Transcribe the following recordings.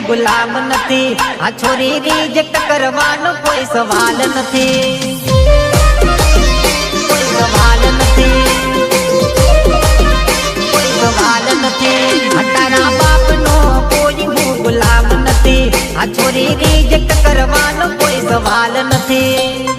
ગુલામ નથી આ છોરી રિજેક્ટ કરવાનો કોઈ સવાલ નથી કોઈ સવાલ નથી કોઈ સવાલ નથી તારા બાપનો કોઈ હું ગુલામ નથી આ છોરી રિજેક્ટ કરવાનો કોઈ સવાલ નથી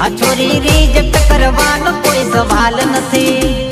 આ છોરી રિજેક્ટ કરવાનો કોઈ સવાલ નથી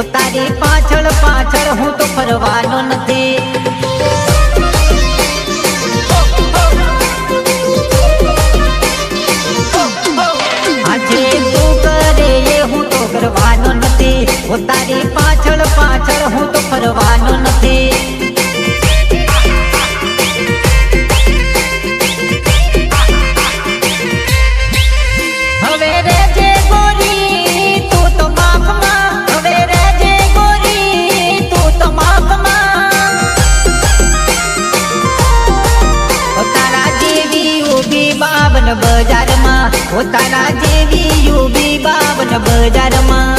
તારી પાછળ પાછળ હું તો ફરવાનો નથી આજે તું કરે એ હું તો કરવાનો નથી તારી પાછળ પાછળ હું તો ફરવાનો નથી બજારમાં તારા જેવી યુબી બાબન બજારમાં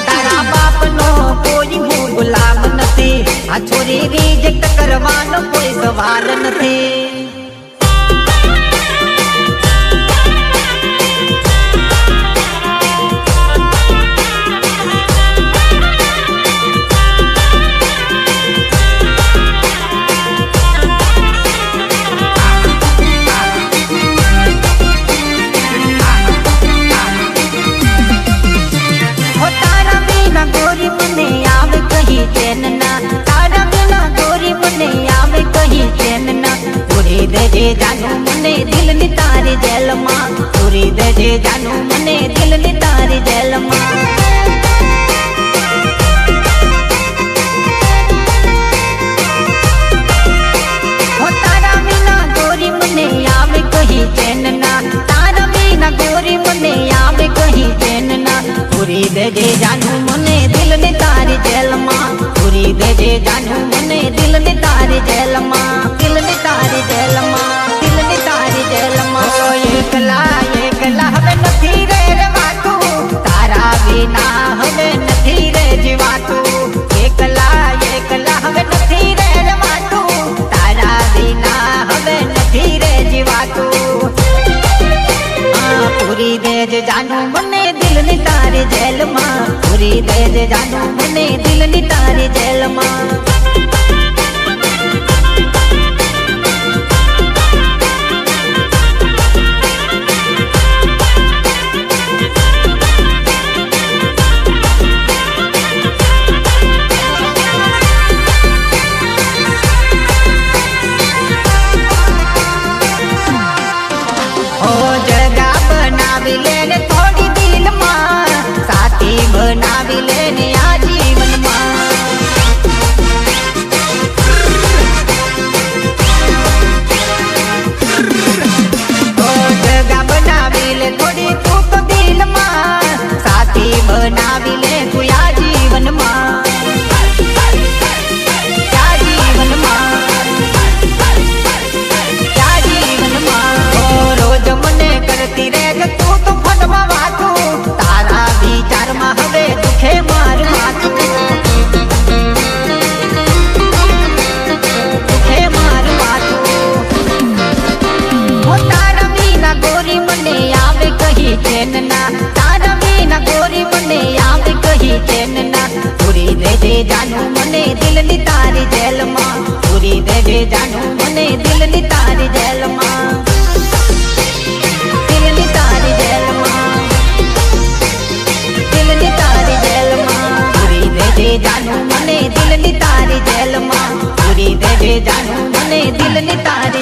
તારા બાપનો કોઈ હું ગુલામ નથી આ છોરી રિજેક્ટ કરવાનો કોઈ સવાલ નથી જાનું મને દિલ ની તારી જેલમાં પૂરી દેજે જાનું મને દિલ ની તારી જેલમાં તારા વિના ગોરી મને આવે કહી ચેન ના તારા વિના ગોરી મને આવે કહી ચેન ના પૂરી દેજે જાનું મને દિલ ની તારી જેલમાં પૂરી દેજે જાનું મને દિલ ની તારી જેલમાં દિલ ની તારી જેલમાં એકલા એકલા હવે નથી રે રેવાતું તારા વિના હવે નથી રે જીવાતું એકલા એકલા હવે નથી રે રેવાતું તારા વિના હવે નથી રે જીવાતું પૂરી દેજ જાનું મને દિલ ની તારી જેલમાં પૂરી દેજ જાનું મને દિલ ની તારી જેલમાં બનાવી લેને આ જીવનમાં જગા બનાવી લે થોડી તું તો દિલમાં સાથી બનાવી લે તું આ જીવનમાં રોજ મને કરતી રે તું તો ફોનમાં વાતું તારા વિચારમાં હવે દુખે માર માથું દુખે માર માથું તારા વિના ગોરી મને આવે કહી ચેન ના તારા વિના ગોરી મને ચેનના પૂરી દેજે જાનું મને દિલની તારી જેલમાં પૂરી દેજે જાનું મને દિલની તારી જેલમાં દિલની તારી જેલમાં દિલની તારી જેલમાં પૂરી દેજે જાનું મને દિલની તારી જેલમાં પૂરી દેજે જાનું મને દિલની તારી